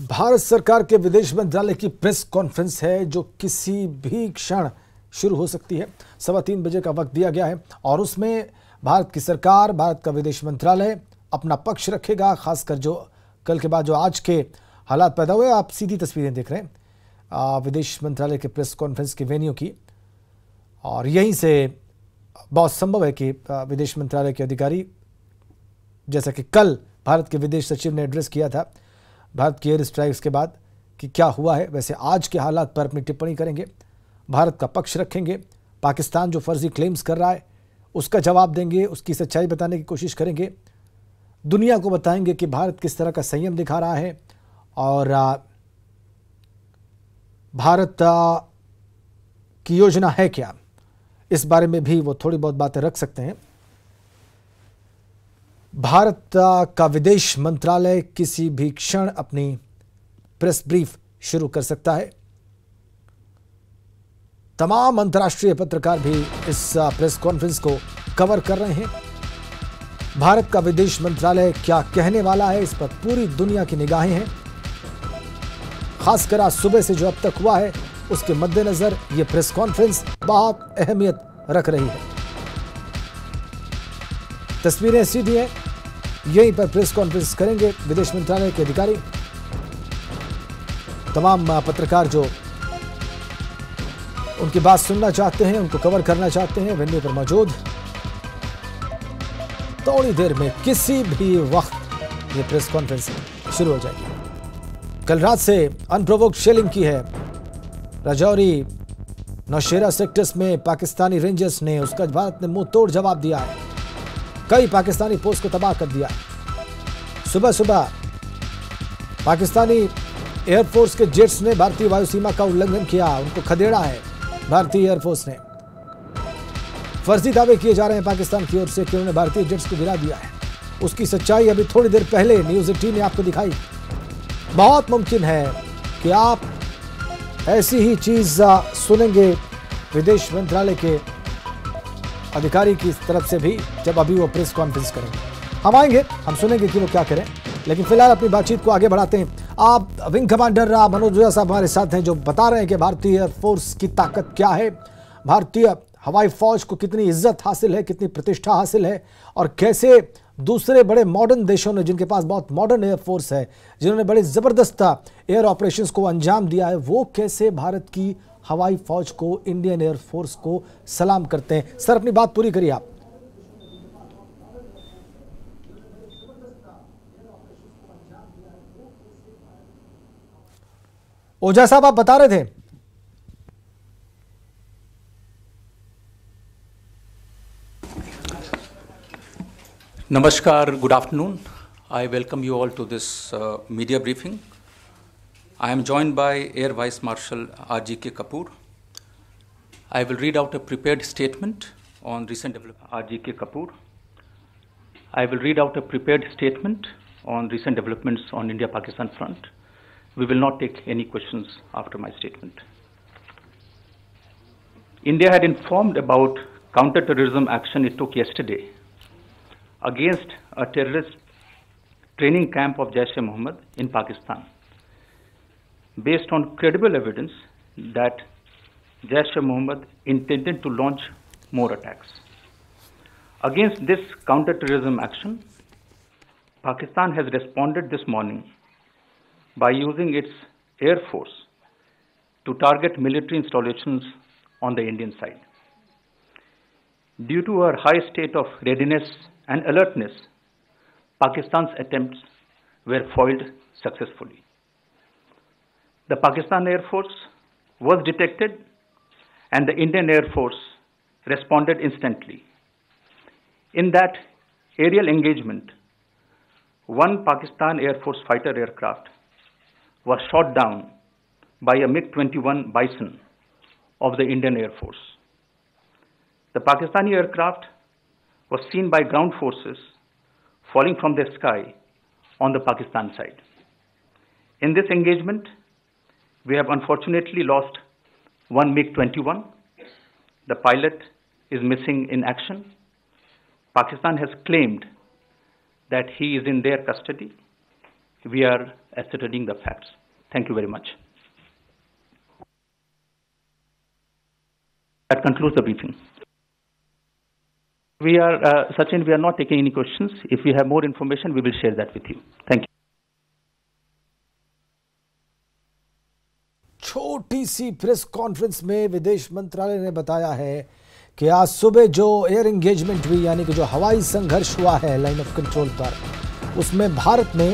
भारत सरकार के विदेश मंत्रालय की प्रेस कॉन्फ्रेंस है जो किसी भी क्षण शुरू हो सकती है। 3:15 का वक्त दिया गया है और उसमें भारत की सरकार, भारत का विदेश मंत्रालय अपना पक्ष रखेगा। खासकर जो कल के बाद जो आज के हालात पैदा हुए, आप सीधी तस्वीरें देख रहे हैं विदेश मंत्रालय के प्रेस कॉन्फ्रेंस की वेन्यू की, और यहीं से बहुत संभव है कि विदेश मंत्रालय के अधिकारी, जैसा कि कल भारत के विदेश सचिव ने एड्रेस किया था भारत की एयर स्ट्राइक्स के बाद कि क्या हुआ है, वैसे आज के हालात पर अपनी टिप्पणी करेंगे, भारत का पक्ष रखेंगे। पाकिस्तान जो फर्जी क्लेम्स कर रहा है उसका जवाब देंगे, उसकी सच्चाई बताने की कोशिश करेंगे, दुनिया को बताएंगे कि भारत किस तरह का संयम दिखा रहा है और भारत की योजना है क्या, इस बारे में भी वो थोड़ी बहुत बातें रख सकते हैं। भारत का विदेश मंत्रालय किसी भी क्षण अपनी प्रेस ब्रीफ शुरू कर सकता है। तमाम अंतर्राष्ट्रीय पत्रकार भी इस प्रेस कॉन्फ्रेंस को कवर कर रहे हैं। भारत का विदेश मंत्रालय क्या कहने वाला है, इस पर पूरी दुनिया की निगाहें हैं। खासकर आज सुबह से जो अब तक हुआ है उसके मद्देनजर यह प्रेस कॉन्फ्रेंस बहुत अहमियत रख रही है। तस्वीरें सीधी हैं, यहीं पर प्रेस कॉन्फ्रेंस करेंगे विदेश मंत्रालय के अधिकारी। तमाम पत्रकार जो उनकी बात सुनना चाहते हैं, उनको कवर करना चाहते हैं, वेन्यू पर मौजूद। थोड़ी देर में किसी भी वक्त ये प्रेस कॉन्फ्रेंस शुरू हो जाएगी। कल रात से अनप्रोवोक्ड शेलिंग की है राजौरी नौशेरा सेक्टर्स में पाकिस्तानी रेंजर्स ने, उसका भारत ने मुंह तोड़ जवाब दिया है। कई पाकिस्तानी पोस्ट को तबाह कर दिया। सुबह सुबह पाकिस्तानी एयरफोर्स के जेट्स ने भारतीय वायुसीमा का उल्लंघन किया, उनको खदेड़ा है भारतीय एयरफोर्स ने। फर्जी दावे किए जा रहे हैं पाकिस्तान की ओर से कि उन्होंने भारतीय जेट्स को गिरा दिया है। उसकी सच्चाई अभी थोड़ी देर पहले न्यूज़ 18 ने आपको दिखाई। बहुत मुमकिन है कि आप ऐसी ही चीज सुनेंगे विदेश मंत्रालय के अधिकारी की तरफ से भी जब अभी वो प्रेस कॉन्फ्रेंस करेंगे। हम आएंगे, हम सुनेंगे कि वो क्या करें, लेकिन फिलहाल अपनी बातचीत को आगे बढ़ाते हैं। आप विंग कमांडर मनोज ओझा साहब हमारे साथ हैं जो बता रहे हैं कि भारतीय एयरफोर्स की ताकत क्या है, भारतीय हवाई फौज को कितनी इज्जत हासिल है, कितनी प्रतिष्ठा हासिल है, और कैसे दूसरे बड़े मॉडर्न देशों ने, जिनके पास बहुत मॉडर्न एयरफोर्स है, जिन्होंने बड़े ज़बरदस्त एयर ऑपरेशंस को अंजाम दिया है, वो कैसे भारत की हवाई फौज को, इंडियन एयरफोर्स को सलाम करते हैं। सर, अपनी बात पूरी करिए आप। ओझा साहब, आप बता रहे थे। Namaskar, good afternoon. I welcome you all to this media briefing. I am joined by Air Vice Marshal R.G.K. Kapoor. I will read out a prepared statement on recent developments. R.G.K. Kapoor. I will read out a prepared statement on recent developments on India-Pakistan front. We will not take any questions after my statement. India had informed about counter-terrorism action it took yesterday against a terrorist training camp of Jaish-e-Mohammed in Pakistan, based on credible evidence that Jaish-e-Mohammed intended to launch more attacks. Against this counter-terrorism action, Pakistan has responded this morning by using its air force to target military installations on the Indian side. Due to our high state of readiness and alertness, Pakistan's attempts were foiled successfully. The Pakistan Air Force was detected and the Indian Air Force responded instantly. In that aerial engagement, one Pakistan Air Force fighter aircraft was shot down by a MiG-21 Bison of the Indian Air Force. The Pakistani aircraft was seen by ground forces falling from the sky on the Pakistan side. In this engagement, we have unfortunately lost one MiG-21. The pilot is missing in action. Pakistan has claimed that he is in their custody. We are ascertaining the facts. Thank you very much. That concludes the briefing. Sachin, we are not taking any questions. If we have more information, we will share that with you. Thank you. छोटी सी press conference में विदेश मंत्रालय ने बताया है कि आज सुबह जो एयर एंगेजमेंट हुई, यानी कि जो हवाई संघर्ष हुआ है लाइन ऑफ कंट्रोल पर, उसमें भारत ने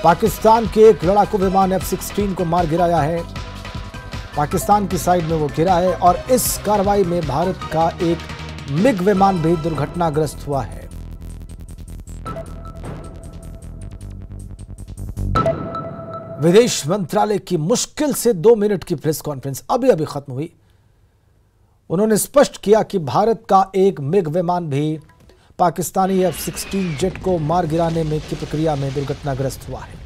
पाकिस्तान के एक लड़ाकू विमान F-16 को मार गिराया है। पाकिस्तान की साइड में वो गिरा है और इस कार्रवाई में भारत का एक मिग विमान भी दुर्घटनाग्रस्त हुआ है। विदेश मंत्रालय की मुश्किल से 2 मिनट की प्रेस कॉन्फ्रेंस अभी खत्म हुई। उन्होंने स्पष्ट किया कि भारत का एक मिग विमान भी पाकिस्तानी F-16 जेट को मार गिराने में की प्रक्रिया में दुर्घटनाग्रस्त हुआ है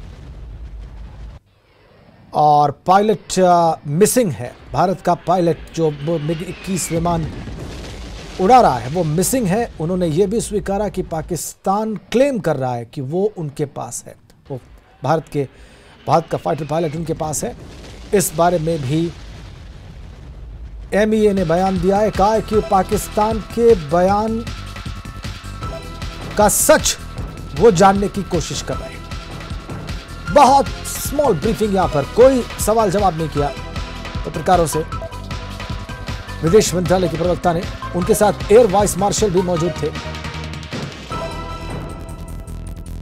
और पायलट मिसिंग है। भारत का पायलट जो मिग 21 विमान उड़ा रहा है वो मिसिंग है। उन्होंने ये भी स्वीकारा कि पाकिस्तान क्लेम कर रहा है कि वो उनके पास है, वो भारत का फाइटर पायलट उनके पास है। इस बारे में भी MEA ने बयान दिया है, कहा है कि पाकिस्तान के बयान का सच वो जानने की कोशिश कर रहे हैं। बहुत स्मॉल ब्रीफिंग, यहां पर कोई सवाल जवाब नहीं किया पत्रकारों से। विदेश मंत्रालय के प्रवक्ता ने, उनके साथ एयर वाइस मार्शल भी मौजूद थे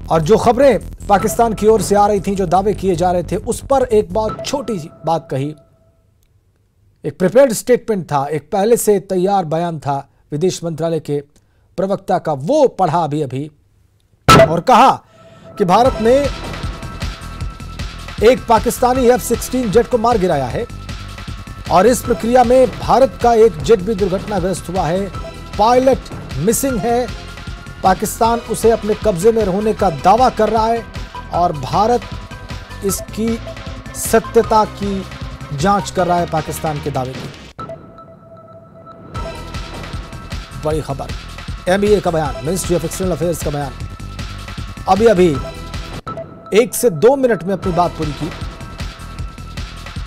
और जो खबरें पाकिस्तान की ओर से आ रही थीं, जो दावे किए जा रहे थे, उस पर एक बहुत छोटी सी बात कही। एक प्रिपेयर्ड स्टेटमेंट था, एक पहले से तैयार बयान था विदेश मंत्रालय के प्रवक्ता का, वो पढ़ा अभी और कहा कि भारत ने एक पाकिस्तानी F-16 जेट को मार गिराया है और इस प्रक्रिया में भारत का एक जेट भी दुर्घटनाग्रस्त हुआ है। पायलट मिसिंग है। पाकिस्तान उसे अपने कब्जे में होने का दावा कर रहा है और भारत इसकी सत्यता की जांच कर रहा है, पाकिस्तान के दावे की। बड़ी खबर, MEA का बयान, मिनिस्ट्री ऑफ एक्सटर्नल अफेयर्स का बयान। अभी 1 से 2 मिनट में अपनी बात पूरी की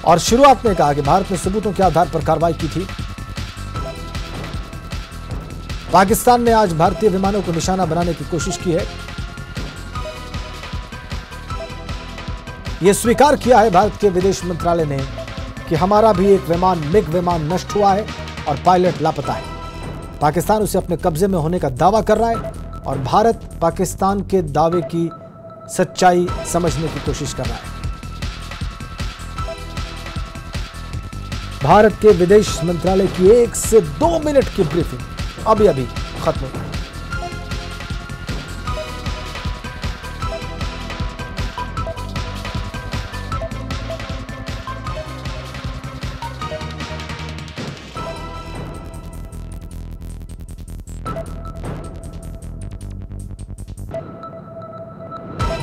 और शुरुआत में कहा कि भारत ने सबूतों के आधार पर कार्रवाई की थी। पाकिस्तान ने आज भारतीय विमानों को निशाना बनाने की कोशिश की है। यह स्वीकार किया है भारत के विदेश मंत्रालय ने कि हमारा भी एक विमान, मिग विमान नष्ट हुआ है और पायलट लापता है। पाकिस्तान उसे अपने कब्जे में होने का दावा कर रहा है और भारत पाकिस्तान के दावे की सच्चाई समझने की कोशिश कर रहा है। भारत के विदेश मंत्रालय की 1 से 2 मिनट की ब्रीफिंग अभी खत्म हुई।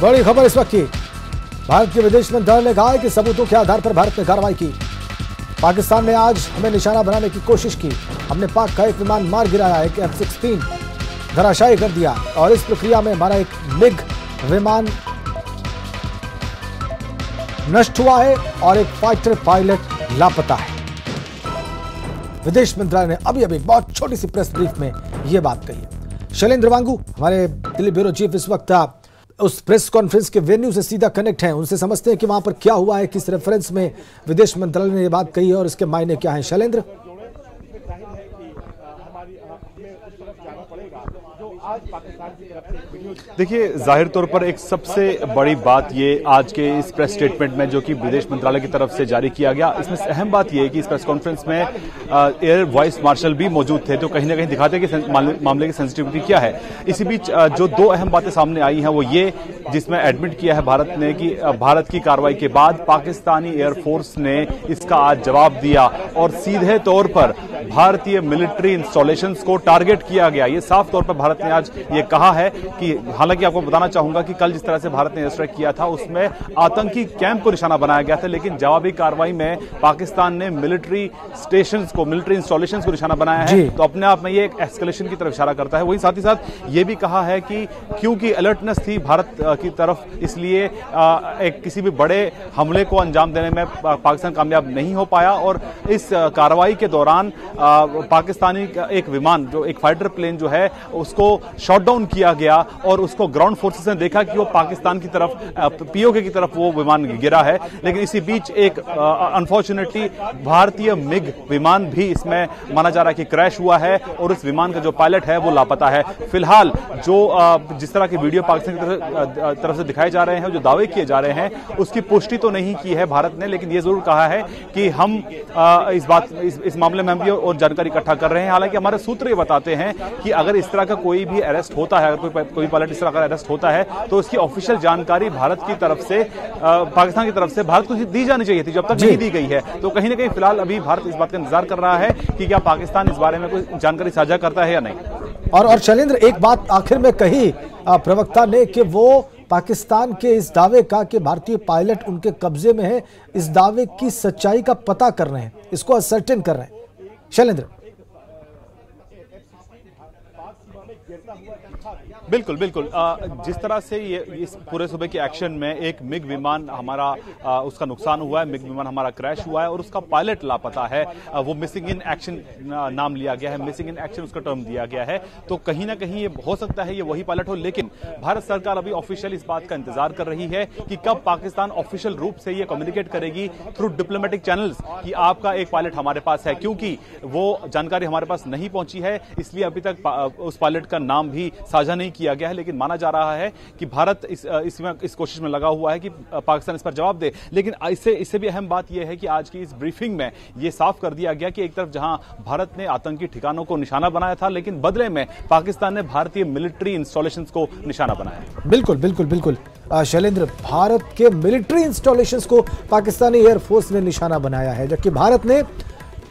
बड़ी खबर इस वक्त की, भारत के विदेश मंत्रालय ने कहा है कि सबूतों के आधार पर भारत ने कार्रवाई की। पाकिस्तान ने आज हमें निशाना बनाने की कोशिश की। हमने पाक का एक विमान मार गिराया, एक F-16 धराशायी कर दिया और इस प्रक्रिया में हमारा एक मिग विमान नष्ट हुआ है और एक फाइटर पायलट लापता है। विदेश मंत्रालय ने अभी बहुत छोटी सी प्रेस ब्रीफ में यह बात कही है। शैलेंद्र वांगू, हमारे दिल्ली ब्यूरो चीफ, इस वक्त उस प्रेस कॉन्फ्रेंस के वेन्यू से सीधा कनेक्ट हैं, उनसे समझते हैं कि वहां पर क्या हुआ है, किस रेफरेंस में विदेश मंत्रालय ने ये बात कही है और इसके मायने क्या हैं। शैलेंद्र, देखिए, जाहिर तौर पर एक सबसे बड़ी बात ये आज के इस प्रेस स्टेटमेंट में जो कि विदेश मंत्रालय की तरफ से जारी किया गया, इसमें अहम बात यह है कि इस प्रेस कॉन्फ्रेंस में एयर वाइस मार्शल भी मौजूद थे, तो कहीं ना कहीं दिखाते हैं कि मामले की सेंसिटिविटी क्या है। इसी बीच जो 2 अहम बातें सामने आई हैं वो ये, जिसमें एडमिट किया है भारत ने कि भारत की कार्रवाई के बाद पाकिस्तानी एयरफोर्स ने इसका आज जवाब दिया और सीधे तौर पर भारतीय मिलिट्री इंस्टॉलेशंस को टारगेट किया गया। ये साफ तौर पर भारत ने आज ये कहा है कि कि हालांकि आपको बताना चाहूंगा कि कल जिस तरह से भारत ने एयर स्ट्राइक किया था उसमें आतंकी कैंप को निशाना बनाया गया था, लेकिन जवाबी कार्रवाई में पाकिस्तान ने मिलिट्री स्टेशंस को, मिलिट्री इंस्टॉलेशंस को निशाना बनाया है। तो अपने आप में ये एक एस्केलेशन की तरफ इशारा करता है। वहीं साथ ही साथ ये भी कहा है कि क्योंकि अलर्टनेस थी भारत की तरफ, इसलिए एक किसी भी बड़े हमले को अंजाम देने में पाकिस्तान कामयाब नहीं हो पाया। और इस कार्रवाई के दौरान पाकिस्तानी एक विमान, जो एक फाइटर प्लेन जो है, उसको शॉट डाउन किया गया और उसको ग्राउंड फोर्सेस ने देखा कि वो पाकिस्तान की तरफ, पीओके की तरफ वो विमान गिरा है। लेकिन इसी बीच एक अनफॉर्चुनेटली भारतीय मिग विमान भी इसमें माना जा रहा है कि क्रैश हुआ है और उस विमान का जो पायलट है वो लापता है। फिलहाल जो जिस तरह की वीडियो पाकिस्तान की तरफ से दिखाए जा रहे हैं, जो दावे किए जा रहे हैं, उसकी पुष्टि तो नहीं की है भारत ने, लेकिन ये जरूर कहा है कि हम इस मामले में हम भी और जानकारी इकट्ठा कर रहे हैं। हालांकि हमारे सूत्र ये बताते हैं कि अगर इस तरह का कोई भी अरेस्ट होता है, अगर कोई पायलट इस तरह का अरेस्ट होता है, तो उसकी ऑफिशियल जानकारी भारत की तरफ से, पाकिस्तान की तरफ से भारत को दी जानी चाहिए थी, जब तक नहीं दी गई है। तो कहीं ना कहीं फिलहाल अभी भारत इस बात का इंतजार कर रहा है कि क्या पाकिस्तान इस बारे में कोई जानकारी साझा करता है या नहीं। और शैलेंद्र, एक बात आखिर में कही प्रवक्ता ने कि वो पाकिस्तान के इस दावे का कि भारतीय पायलट उनके कब्जे में है, इस दावे की सच्चाई का पता कर रहे हैं, इसको असर्टेन कर रहे हैं। शैलेंद्र, बिल्कुल बिल्कुल, जिस तरह से ये इस पूरे सुबह के एक्शन में एक मिग विमान हमारा उसका नुकसान हुआ है, मिग विमान हमारा क्रैश हुआ है और उसका पायलट लापता है, वो मिसिंग इन एक्शन नाम लिया गया है, मिसिंग इन एक्शन उसका टर्म दिया गया है। तो कहीं ना कहीं ये हो सकता है ये वही पायलट हो, लेकिन भारत सरकार अभी ऑफिशियल इस बात का इंतजार कर रही है कि कब पाकिस्तान ऑफिशियल रूप से ये कम्युनिकेट करेगी थ्रू डिप्लोमेटिक चैनल्स कि आपका एक पायलट हमारे पास है। क्योंकि वो जानकारी हमारे पास नहीं पहुंची है, इसलिए अभी तक उस पायलट का नाम भी साझा नहीं किया गया है। लेकिन माना जा रहा है कि भारत इस कोशिश में लगा हुआ है कि पाकिस्तान इस पर जवाब दे। लेकिन इससे भी अहम बात यह है कि आज की इस ब्रीफिंग में यह साफ कर दिया गया कि एक तरफ जहां भारत ने आतंकी ठिकानों को निशाना बनाया था, लेकिन बदले में पाकिस्तान ने भारतीय मिलिट्री इंस्टॉलेशंस को निशाना बनाया। बिल्कुल बिल्कुल बिल्कुल शैलेंद्र, भारत के मिलिट्री इंस्टॉलेशंस को पाकिस्तानी एयरफोर्स ने निशाना बनाया है, जबकि भारत ने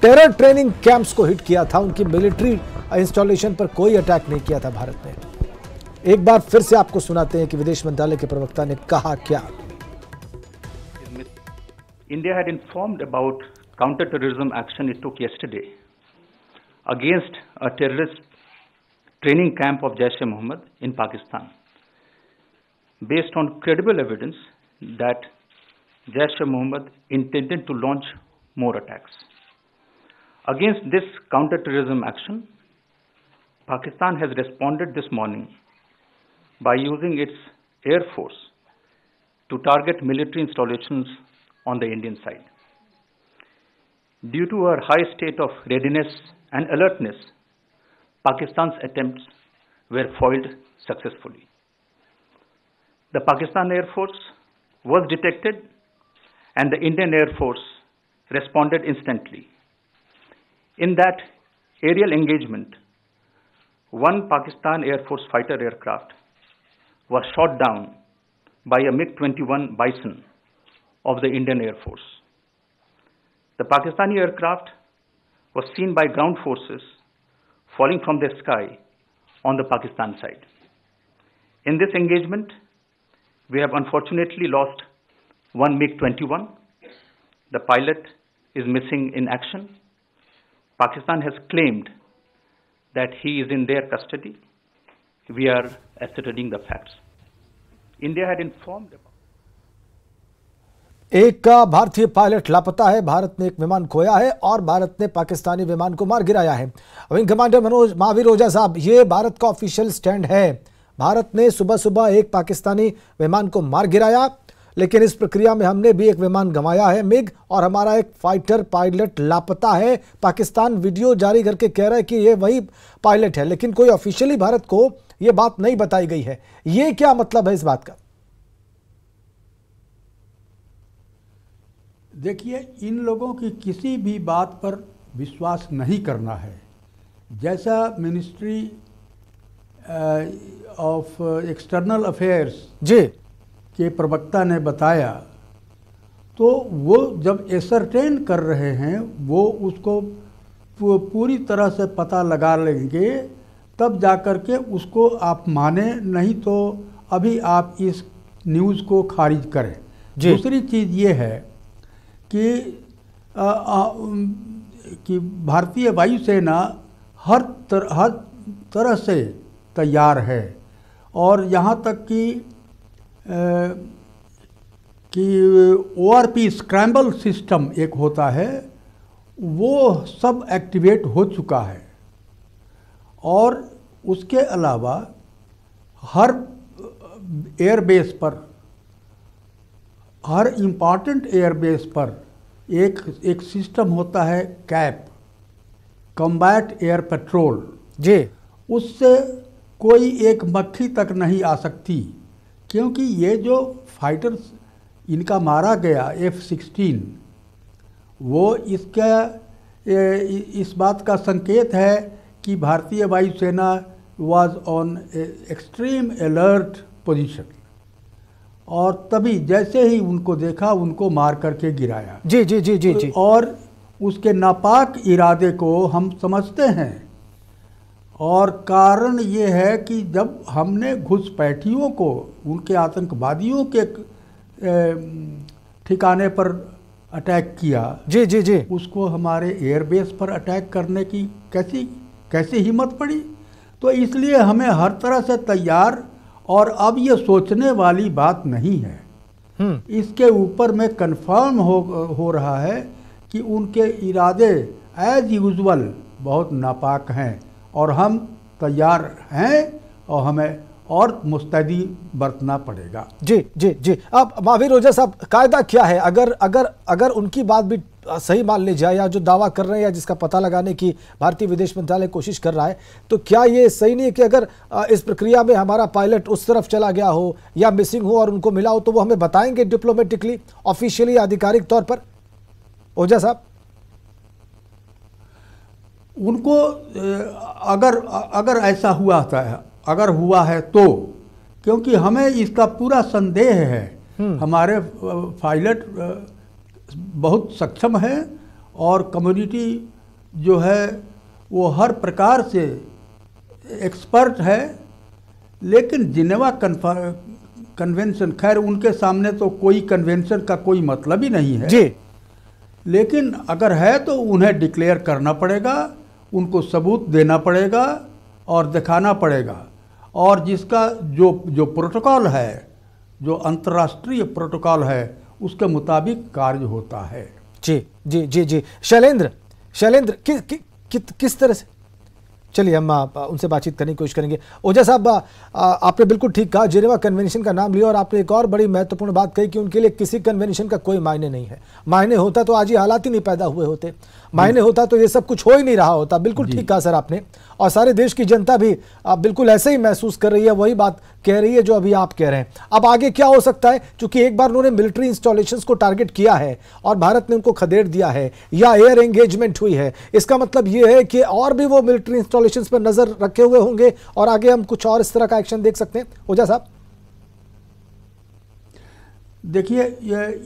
टेरर ट्रेनिंग कैंप्स को हिट किया था। उनकी मिलिट्री इंस्टॉलेशन पर कोई अटैक नहीं किया था भारत ने। एक बार फिर से आपको सुनाते हैं कि विदेश मंत्रालय के प्रवक्ता ने कहा क्या। India had informed about counter-terrorism action it took yesterday against a terrorist training camp of Jaish-e-Mohammed in Pakistan, based on credible evidence that Jaish-e-Mohammed intended to launch more attacks. Against this counter-terrorism action, Pakistan has responded this morning by using its air force to target military installations on the Indian side. Due to our high state of readiness and alertness, Pakistan's attempts were foiled successfully. The Pakistan Air Force was detected and the Indian Air Force responded instantly. In that aerial engagement, one Pakistan Air Force fighter aircraft was shot down by a MiG-21 Bison of the Indian Air Force. The Pakistani aircraft was seen by ground forces falling from the sky on the Pakistan side. In this engagement, we have unfortunately lost one MiG-21. The pilot is missing in action. Pakistan has claimed that he is in their custody. We are ascertaining the facts. India had informed about. एक का भारतीय pilot लापता है, भारत ने एक विमान खोया है और भारत ने पाकिस्तानी विमान को मार गिराया है। विंग कमांडर महावीर ओझा साहब, ये भारत का ऑफिशियल स्टैंड है। भारत ने सुबह सुबह एक पाकिस्तानी विमान को मार गिराया, लेकिन इस प्रक्रिया में हमने भी एक विमान गंवाया है मिग, और हमारा एक फाइटर पायलट लापता है। पाकिस्तान वीडियो जारी करके कह रहा है कि ये वही पायलट है, लेकिन कोई ऑफिशियली भारत को यह बात नहीं बताई गई है। ये क्या मतलब है इस बात का? देखिए, इन लोगों की किसी भी बात पर विश्वास नहीं करना है। जैसा मिनिस्ट्री ऑफ एक्सटर्नल अफेयर्स जी के प्रवक्ता ने बताया, तो वो जब एसरटेन कर रहे हैं, वो उसको पूरी तरह से पता लगा लेंगे तब जाकर के उसको आप माने, नहीं तो अभी आप इस न्यूज़ को खारिज करें। दूसरी चीज़ ये है कि भारतीय वायुसेना हर तरह से तैयार है, और यहाँ तक कि ORP स्क्रैम्बल सिस्टम एक होता है, वो सब एक्टिवेट हो चुका है। और उसके अलावा हर एयरबेस पर, हर इम्पॉर्टेंट एयरबेस पर एक सिस्टम होता है कैप, कॉम्बैट एयर पेट्रोल जी। उससे कोई एक मक्खी तक नहीं आ सकती, क्योंकि ये जो फाइटर्स इनका मारा गया F-16, वो इस बात का संकेत है कि भारतीय वायुसेना was on extreme alert position, और तभी जैसे ही उनको देखा उनको मार करके गिराया। जी जी जी जी जी। और उसके नापाक इरादे को हम समझते हैं, और कारण ये है कि जब हमने घुसपैठियों को, उनके आतंकवादियों के ठिकाने पर अटैक किया, जी जी जी, उसको हमारे एयरबेस पर अटैक करने की कैसी हिम्मत पड़ी। तो इसलिए हमें हर तरह से तैयार, और अब ये सोचने वाली बात नहीं है, इसके ऊपर में कंफर्म हो रहा है कि उनके इरादे एज यूजुअल बहुत नापाक हैं, और हम तैयार हैं, और हमें और मुस्तैदी बरतना पड़ेगा। जी जी जी। अब महावीर ओझा साहब, कायदा क्या है? अगर उनकी बात भी सही मान ली जाए, या जो दावा कर रहे हैं या जिसका पता लगाने की भारतीय विदेश मंत्रालय कोशिश कर रहा है, तो क्या ये सही नहीं है कि अगर इस प्रक्रिया में हमारा पायलट उस तरफ चला गया हो या मिसिंग हो और उनको मिला हो, तो वो हमें बताएंगे डिप्लोमेटिकली, ऑफिशियली, आधिकारिक तौर पर? ओझा साहब, उनको अगर ऐसा अगर हुआ है तो, क्योंकि हमें इसका पूरा संदेह है, हमारे पायलट बहुत सक्षम है, और कम्युनिटी जो है वो हर प्रकार से एक्सपर्ट है, लेकिन जिनेवा कन्वेंशन, खैर उनके सामने तो कोई कन्वेंशन का कोई मतलब ही नहीं है जी। लेकिन अगर है तो उन्हें डिक्लेयर करना पड़ेगा, उनको सबूत देना पड़ेगा और दिखाना पड़ेगा, और जिसका जो प्रोटोकॉल है, जो अंतर्राष्ट्रीय प्रोटोकॉल है, उसके मुताबिक कार्य होता है। जी जी जी जी। शैलेंद्र, किस तरह से, चलिए हम उनसे बातचीत करने की कोशिश करेंगे। ओझा साहब, आपने बिल्कुल ठीक कहा, जिनेवा कन्वेंशन का नाम लिया, और आपने एक और बड़ी महत्वपूर्ण बात कही कि उनके लिए किसी कन्वेंशन का कोई मायने नहीं है। मायने होता तो आज ये हालात ही नहीं पैदा हुए होते, मायने होता तो ये सब कुछ हो ही नहीं रहा होता। बिल्कुल ठीक कहा सर आपने, और सारे देश की जनता भी बिल्कुल ऐसे ही महसूस कर रही है, वही बात कह रही है जो अभी आप कह रहे हैं। अब आगे क्या हो सकता है, क्योंकि एक बार उन्होंने मिलिट्री इंस्टॉलेशंस को टारगेट किया है और भारत ने उनको खदेड़ दिया है, या एयर एंगेजमेंट हुई है, इसका मतलब ये है कि और भी वो मिलिट्री इंस्टॉलेशंस पर नजर रखे हुए होंगे, और आगे हम कुछ और इस तरह का एक्शन देख सकते हैं। ओझा साहब, देखिए,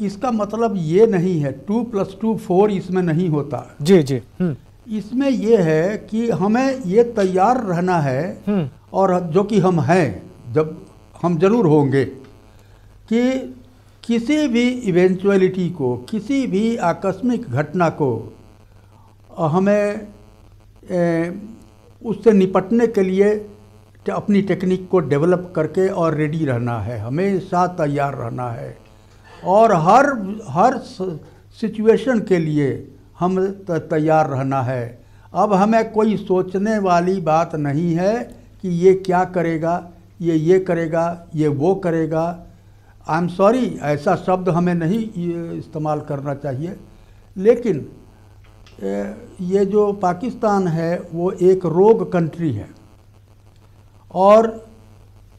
इसका मतलब ये नहीं है 2+2 4 इसमें नहीं होता। जी जी। इसमें यह है कि हमें ये तैयार रहना है, और जो कि हम हैं, जब हम जरूर होंगे, कि किसी भी इवेंचुअलिटी को, किसी भी आकस्मिक घटना को हमें उससे निपटने के लिए अपनी टेक्निक को डेवलप करके और रेडी रहना है, हमेशा तैयार रहना है, और हर सिचुएशन के लिए हम तैयार रहना है। अब हमें कोई सोचने वाली बात नहीं है कि ये क्या करेगा, ये करेगा, ये वो करेगा। आई एम सॉरी, ऐसा शब्द हमें नहीं इस्तेमाल करना चाहिए, लेकिन ये जो पाकिस्तान है वो एक रोग कंट्री है, और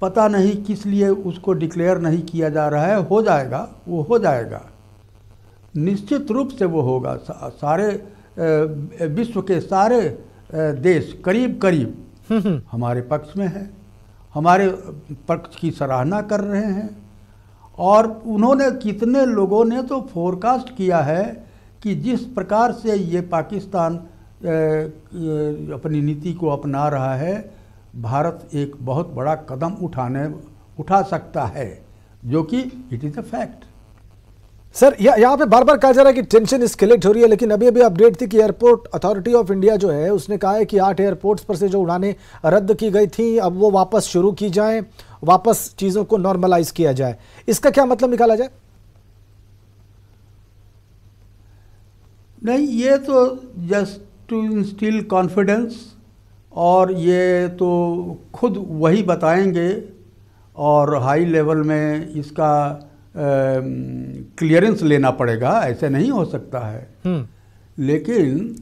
पता नहीं किस लिए उसको डिक्लेयर नहीं किया जा रहा है। हो जाएगा, वो हो जाएगा, निश्चित रूप से वो होगा। सारे विश्व के सारे देश करीब हमारे पक्ष में है, हमारे पक्ष की सराहना कर रहे हैं, और उन्होंने, कितने लोगों ने तो फोरकास्ट किया है कि जिस प्रकार से ये पाकिस्तान अपनी नीति को अपना रहा है, भारत एक बहुत बड़ा कदम उठा सकता है, जो कि it is a fact. Sir यहाँ पे बार बार कहा जा रहा है कि टेंशन एस्केलेट हो रही है, लेकिन अभी अभी अपडेट थी कि एयरपोर्ट अथॉरिटी ऑफ इंडिया जो है उसने कहा है कि 8 एयरपोर्ट्स पर से जो उड़ानें रद्द की गई थी अब वो वापस शुरू की जाएं, वापस चीज़ों को नॉर्मलाइज किया जाए। इसका क्या मतलब निकाला जाए? नहीं, ये तो जस्ट टू इंस्टिल कॉन्फिडेंस, और ये तो खुद वही बताएंगे और हाई लेवल में इसका क्लियरेंस लेना पड़ेगा, ऐसे नहीं हो सकता है। लेकिन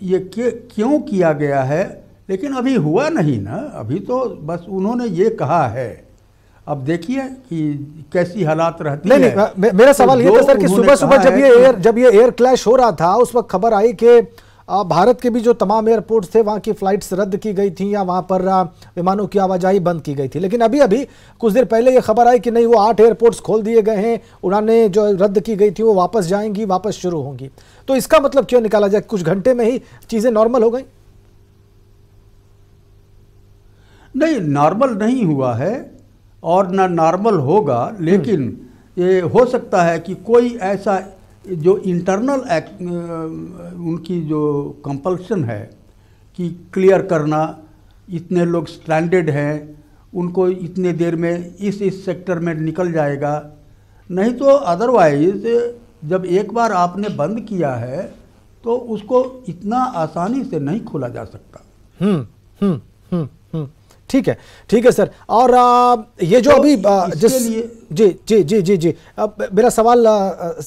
ये क्यों किया गया है, लेकिन अभी हुआ नहीं ना, अभी तो बस उन्होंने ये कहा है। अब देखिए कि कैसी हालात रहती है। नहीं, मेरा सवाल ये था सर कि सुबह सुबह जब ये एयर क्लैश हो रहा था उस वक्त खबर आई कि भारत के भी जो तमाम एयरपोर्ट्स थे वहां की फ्लाइट्स रद्द की गई थी या वहां पर विमानों की आवाजाही बंद की गई थी। लेकिन अभी अभी कुछ देर पहले ये खबर आई कि नहीं, वो 8 एयरपोर्ट्स खोल दिए गए हैं, उड़ानें जो रद्द की गई थी वो वापस जाएंगी, वापस शुरू होंगी। तो इसका मतलब क्यों निकाला जाए? कुछ घंटे में ही चीजें नॉर्मल हो गई? नहीं, नॉर्मल नहीं हुआ है और ना नॉर्मल होगा, लेकिन ये हो सकता है कि कोई ऐसा जो इंटरनल उनकी जो कंपल्शन है कि क्लियर करना, इतने लोग स्ट्रैंडेड हैं, उनको इतने देर में इस सेक्टर में निकल जाएगा, नहीं तो अदरवाइज जब एक बार आपने बंद किया है तो उसको इतना आसानी से नहीं खोला जा सकता। ठीक है सर। और ये जो तो अभी जी मेरा सवाल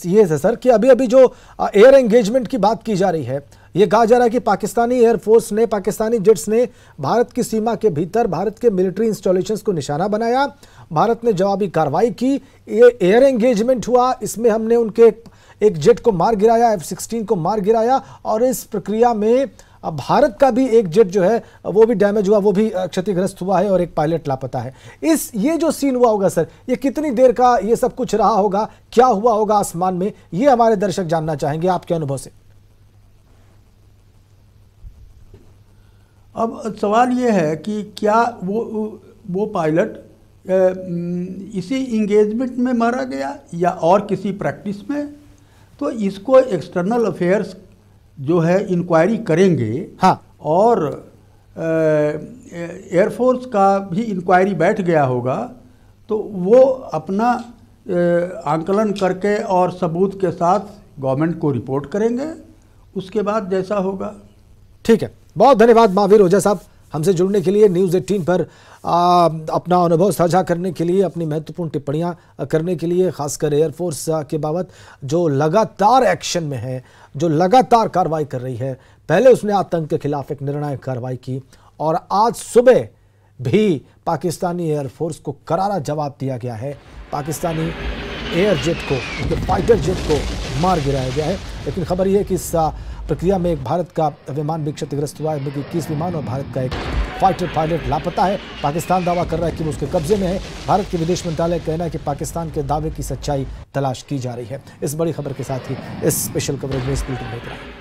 ये है सर कि अभी अभी जो एयर एंगेजमेंट की बात की जा रही है, ये कहा जा रहा है कि पाकिस्तानी एयरफोर्स ने, पाकिस्तानी जेट्स ने भारत की सीमा के भीतर भारत के मिलिट्री इंस्टॉलेशंस को निशाना बनाया, भारत ने जवाबी कार्रवाई की, ये एयर एंगेजमेंट हुआ, इसमें हमने उनके एक जेट को मार गिराया, F-16 को मार गिराया, और इस प्रक्रिया में भारत का भी एक जेट जो है वो भी डैमेज हुआ, वो भी क्षतिग्रस्त हुआ है और एक पायलट लापता है। ये जो सीन हुआ होगा सर, ये कितनी देर का ये सब कुछ रहा होगा, क्या हुआ होगा आसमान में, ये हमारे दर्शक जानना चाहेंगे आपके अनुभव से। अब सवाल ये है कि क्या वो पायलट इसी इंगेजमेंट में मारा गया या और किसी प्रैक्टिस में, तो इसको एक्सटर्नल अफेयर्स जो है इंक्वायरी करेंगे। हाँ। और एयरफोर्स का भी इंक्वायरी बैठ गया होगा, तो वो अपना आंकलन करके और सबूत के साथ गवर्नमेंट को रिपोर्ट करेंगे, उसके बाद जैसा होगा। ठीक है, बहुत धन्यवाद महावीर ओझा साहब हमसे जुड़ने के लिए, न्यूज़ 18 पर अपना अनुभव साझा करने के लिए, अपनी महत्वपूर्ण टिप्पणियां करने के लिए, खासकर एयरफोर्स के बाबत जो लगातार एक्शन में है, जो लगातार कार्रवाई कर रही है। पहले उसने आतंक के खिलाफ एक निर्णायक कार्रवाई की और आज सुबह भी पाकिस्तानी एयरफोर्स को करारा जवाब दिया गया है। पाकिस्तानी एयर जेट को, उनके फाइटर जेट को मार गिराया गया है। लेकिन खबर यह है कि इस प्रक्रिया में एक भारत का विमान भी क्षतिग्रस्त हुआ है, 21 विमान, और भारत का एक फाइटर पायलट लापता है। पाकिस्तान दावा कर रहा है कि वो उसके कब्जे में है। भारत के विदेश मंत्रालय का कहना है कि पाकिस्तान के दावे की सच्चाई तलाश की जा रही है। इस बड़ी खबर के साथ ही इस स्पेशल कवरेज में इस बुलेटिन में इतना।